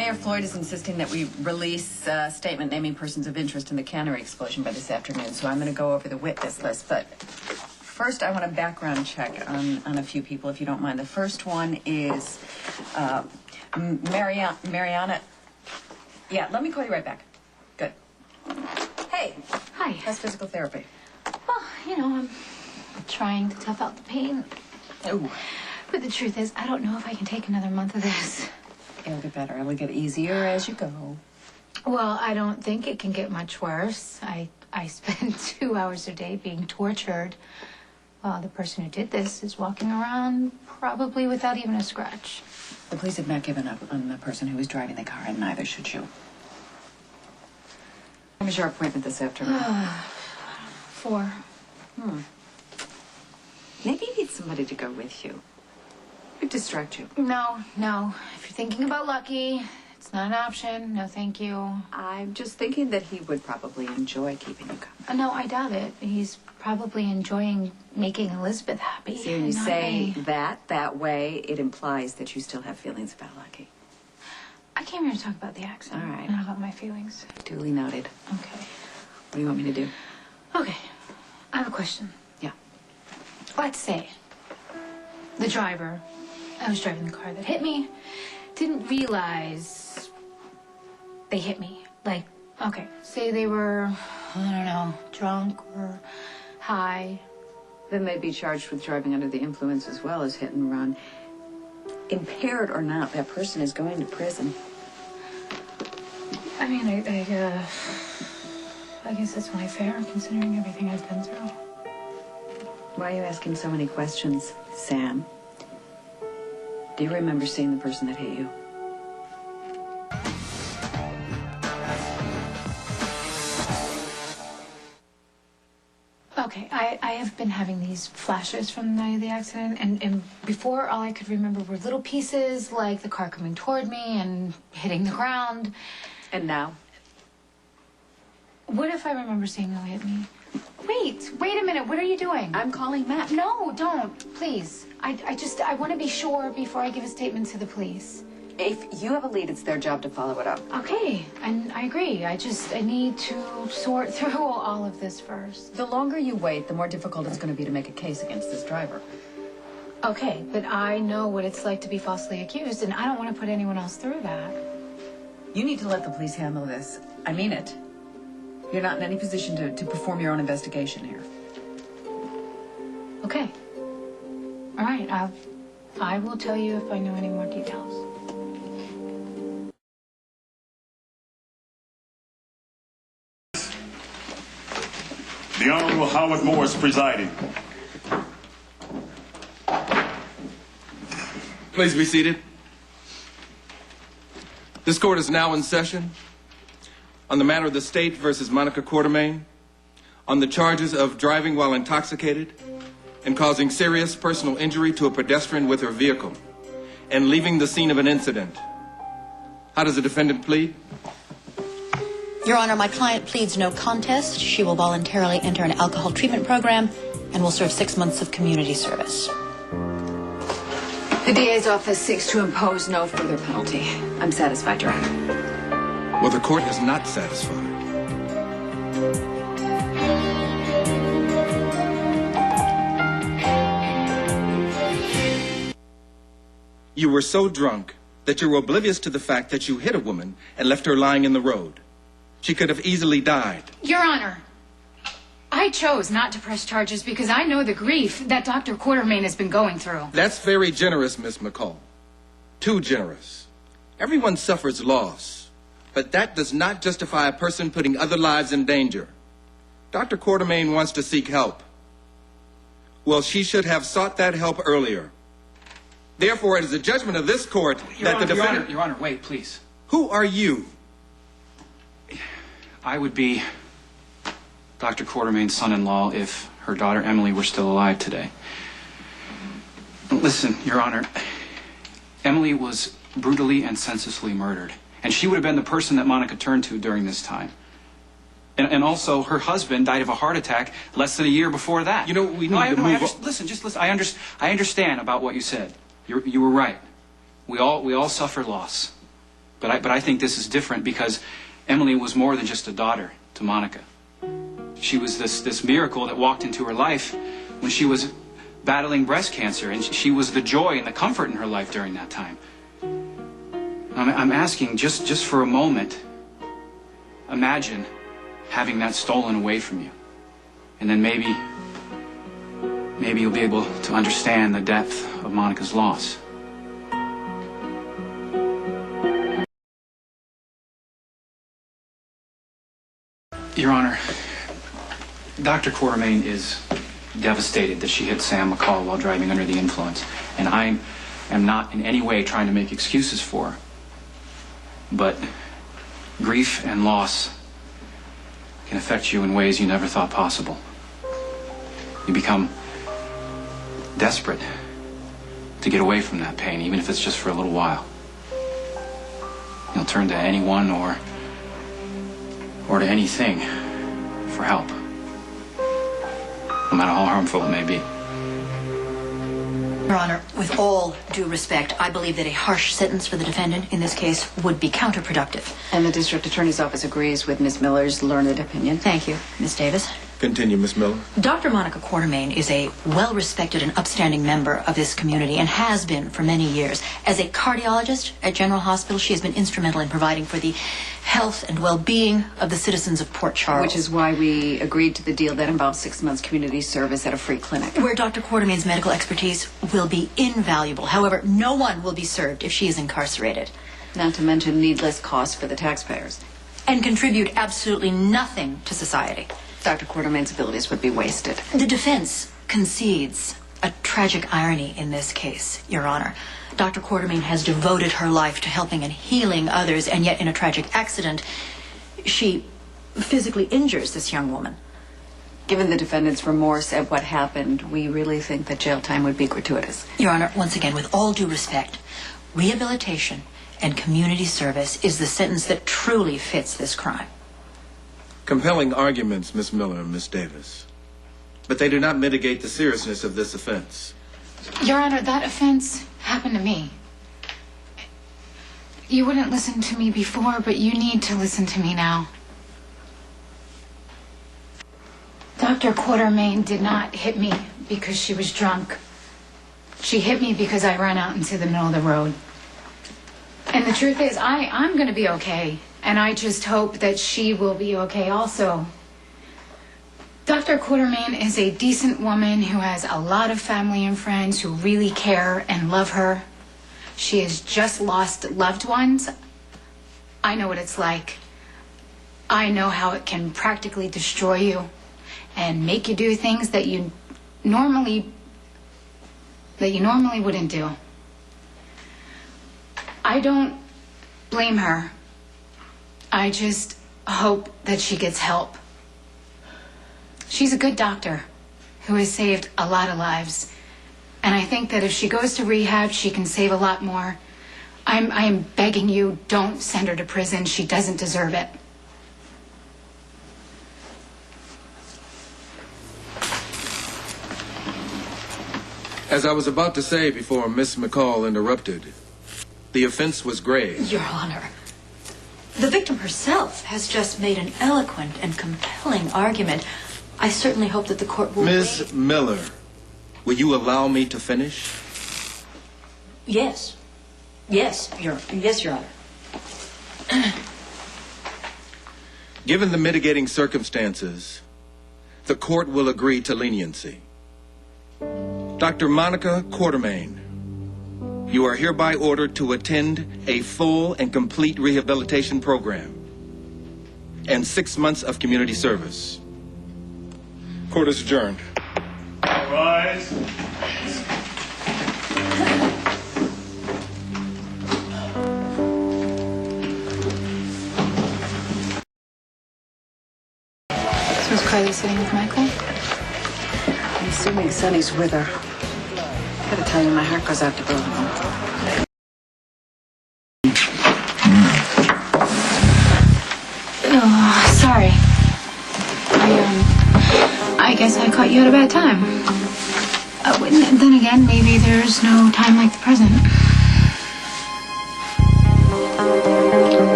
Mayor Floyd is insisting that we release a statement naming persons of interest in the cannery explosion by this afternoon, so I'm going to go over the witness list. But first, I want a background check on a few people, if you don't mind. The first one is Mariana. Yeah, let me call you right back. Good. Hey. Hi. How's physical therapy? Well, you know, I'm trying to tough out the pain. Ooh. But the truth is, I don't know if I can take another month of this. It'll get better. It'll get easier as you go. Well, I don't think it can get much worse. I spend 2 hours a day being tortured while the person who did this is walking around probably without even a scratch. The police have not given up on the person who was driving the car, and neither should you. When is your appointment this afternoon? 4. Maybe you need somebody to go with you. It would distract you. No. If you're thinking about Lucky, it's not an option. No, thank you. I'm just thinking that he would probably enjoy keeping you company. No, I doubt it. He's probably enjoying making Elizabeth happy. See, when you not say me. that way, it implies that you still have feelings about Lucky. I came here to talk about the accident. All right. Not about my feelings. Duly noted. Okay. What do you want me to do? Okay. I have a question. Yeah. Let's say the driver, I was driving the car that hit me, didn't realize they hit me. Like, okay, say they were, I don't know, drunk or high. Then they'd be charged with driving under the influence as well as hit and run. Impaired or not, that person is going to prison. I mean, I guess that's only fair considering everything I've been through. Why are you asking so many questions, Sam? Do you remember seeing the person that hit you? Okay, I have been having these flashes from the night of the accident, and before all I could remember were little pieces like the car coming toward me and hitting the ground. And now? What if I remember seeing who hit me? Wait a minute, what are you doing? I'm calling Matt. No, don't, please. I want to be sure before I give a statement to the police. If you have a lead, it's their job to follow it up. Okay, and I agree. I need to sort through all of this first. The longer you wait, the more difficult it's going to be to make a case against this driver. Okay, but I know what it's like to be falsely accused, and I don't want to put anyone else through that. You need to let the police handle this. I mean it. You're not in any position to perform your own investigation here. Okay. All right, I will tell you if I know any more details. The Honorable Howard Morris presiding. Please be seated. This court is now in session on the matter of the state versus Monica Quartermain on the charges of driving while intoxicated and causing serious personal injury to a pedestrian with her vehicle and leaving the scene of an incident. How does the defendant plead? Your Honor, my client pleads no contest. She will voluntarily enter an alcohol treatment program and will serve 6 months of community service. The DA's office seeks to impose no further penalty. I'm satisfied, Your Honor. Well, the court is not satisfied. You were so drunk that you were oblivious to the fact that you hit a woman and left her lying in the road. She could have easily died. Your Honor, I chose not to press charges because I know the grief that Dr. Quartermain has been going through. That's very generous, Miss McCall. Too generous. Everyone suffers loss, but that does not justify a person putting other lives in danger. Dr. Quartermain wants to seek help. Well, she should have sought that help earlier. Therefore, it is the judgment of this court that the defendant... Your Honor, wait, please. Who are you? I would be Dr. Quartermain's son-in-law if her daughter Emily were still alive today. Listen, Your Honor, Emily was brutally and senselessly murdered, and she would have been the person that Monica turned to during this time. And also, her husband died of a heart attack less than a year before that. You know, we need to move on. Listen, just listen. I understand about what you said. You were right. We all suffer loss. But I think this is different because Emily was more than just a daughter to Monica. She was this miracle that walked into her life when she was battling breast cancer, and she was the joy and the comfort in her life during that time. I'm asking just for a moment, imagine having that stolen away from you. And then maybe you'll be able to understand the depth of Monica's loss. Your Honor, Dr. Quartermain is devastated that she hit Sam McCall while driving under the influence. And I am not in any way trying to make excuses for her. But grief and loss can affect you in ways you never thought possible. You become desperate to get away from that pain, even if it's just for a little while. You'll turn to anyone or to anything for help, no matter how harmful it may be. Your Honor, with all due respect, I believe that a harsh sentence for the defendant in this case would be counterproductive. And the district attorney's office agrees with Ms. Miller's learned opinion. Thank you, Ms. Davis. Continue, Miss Miller. Dr. Monica Quartermain is a well-respected and upstanding member of this community and has been for many years. As a cardiologist at General Hospital, she has been instrumental in providing for the health and well-being of the citizens of Port Charles. Which is why we agreed to the deal that involves 6 months community service at a free clinic. Where Dr. Quartermain's medical expertise will be invaluable. However, no one will be served if she is incarcerated. Not to mention needless costs for the taxpayers. And contribute absolutely nothing to society. Dr. Quartermain's abilities would be wasted. The defense concedes a tragic irony in this case, Your Honor. Dr. Quartermain has devoted her life to helping and healing others, and yet in a tragic accident, she physically injures this young woman. Given the defendant's remorse at what happened, we really think that jail time would be gratuitous. Your Honor, once again, with all due respect, rehabilitation and community service is the sentence that truly fits this crime. Compelling arguments, Miss Miller and Miss Davis. But they do not mitigate the seriousness of this offense. Your Honor, that offense happened to me. You wouldn't listen to me before, but you need to listen to me now. Dr. Quartermain did not hit me because she was drunk. She hit me because I ran out into the middle of the road. And the truth is, I'm going to be okay. And I just hope that she will be okay also. Dr. Quartermain is a decent woman who has a lot of family and friends who really care and love her. She has just lost loved ones. I know what it's like. I know how it can practically destroy you and make you do things that you normally wouldn't do. I don't blame her. I just hope that she gets help. She's a good doctor who has saved a lot of lives. And I think that if she goes to rehab, she can save a lot more. I am begging you, don't send her to prison. She doesn't deserve it. As I was about to say before Miss McCall interrupted, the offense was grave. Your Honor, the victim herself has just made an eloquent and compelling argument. I certainly hope that the court will... Miss Miller, will you allow me to finish? Yes. Yes, Your Honor. Given the mitigating circumstances, the court will agree to leniency. Dr. Monica Quartermain, you are hereby ordered to attend a full and complete rehabilitation program and 6 months of community service. Court is adjourned. Rise. So is Carly sitting with Michael? I'm assuming Sonny's with her. I gotta tell you, my heart goes out to both of them. Oh, sorry. I guess I caught you at a bad time. Then again, maybe there's no time like the present.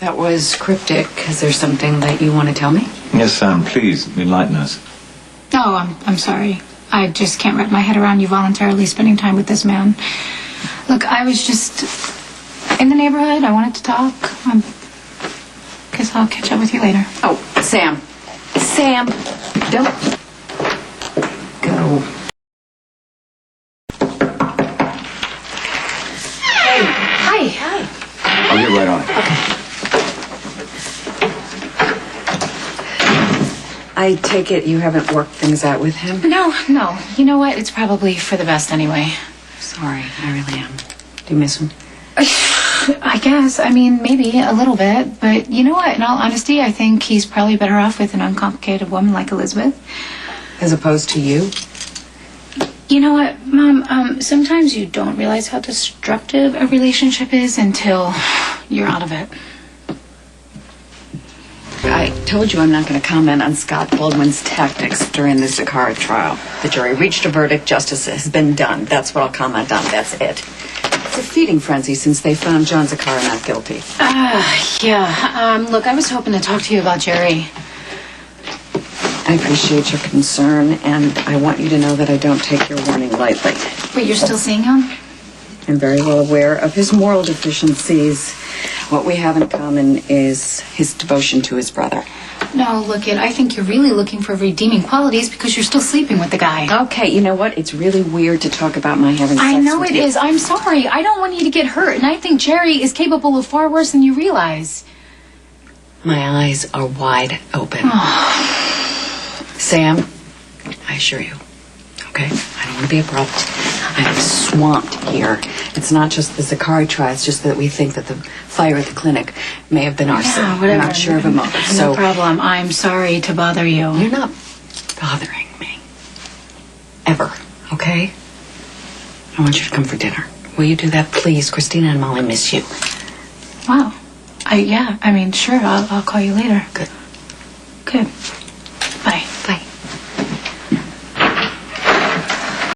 That was cryptic. Is there something that you want to tell me? Yes, Sam, please enlighten us. No, I'm sorry. I just can't wrap my head around you voluntarily spending time with this man. Look, I was just in the neighborhood. I wanted to talk. Guess I'll catch up with you later. Oh, Sam. Sam, don't go. Hey. Hi. I'll get right on it. I take it you haven't worked things out with him? No. You know what? It's probably for the best anyway. Sorry, I really am. Do you miss him? I guess. I mean, maybe a little bit. But you know what? In all honesty, I think he's probably better off with an uncomplicated woman like Elizabeth. As opposed to you? You know what, Mom? Sometimes you don't realize how destructive a relationship is until you're out of it. I told you I'm not going to comment on Scott Baldwin's tactics during the Zakara trial. The jury reached a verdict. Justice has been done. That's what I'll comment on. That's it. It's a feeding frenzy since they found John Zakara not guilty. Yeah. Look, I was hoping to talk to you about Jerry. I appreciate your concern, and I want you to know that I don't take your warning lightly. Wait, you're still seeing him? I'm very well aware of his moral deficiencies. What we have in common is his devotion to his brother. No, look, I think you're really looking for redeeming qualities because you're still sleeping with the guy. Okay, you know what? It's really weird to talk about my having sex I know with it you. is. I'm sorry. I don't want you to get hurt, and I think Jerry is capable of far worse than you realize. My eyes are wide open. Sam, I assure you, okay? I don't want to be abrupt. I'm swamped here. It's not just the Zakari trial. It's just that we think that the fire at the clinic may have been arson. Yeah, whatever. I'm not sure of a motive. No problem. I'm sorry to bother you. You're not bothering me. Ever, okay? I want you to come for dinner. Will you do that, please? Christina and Molly miss you. Wow. Sure. I'll call you later. Good. Good.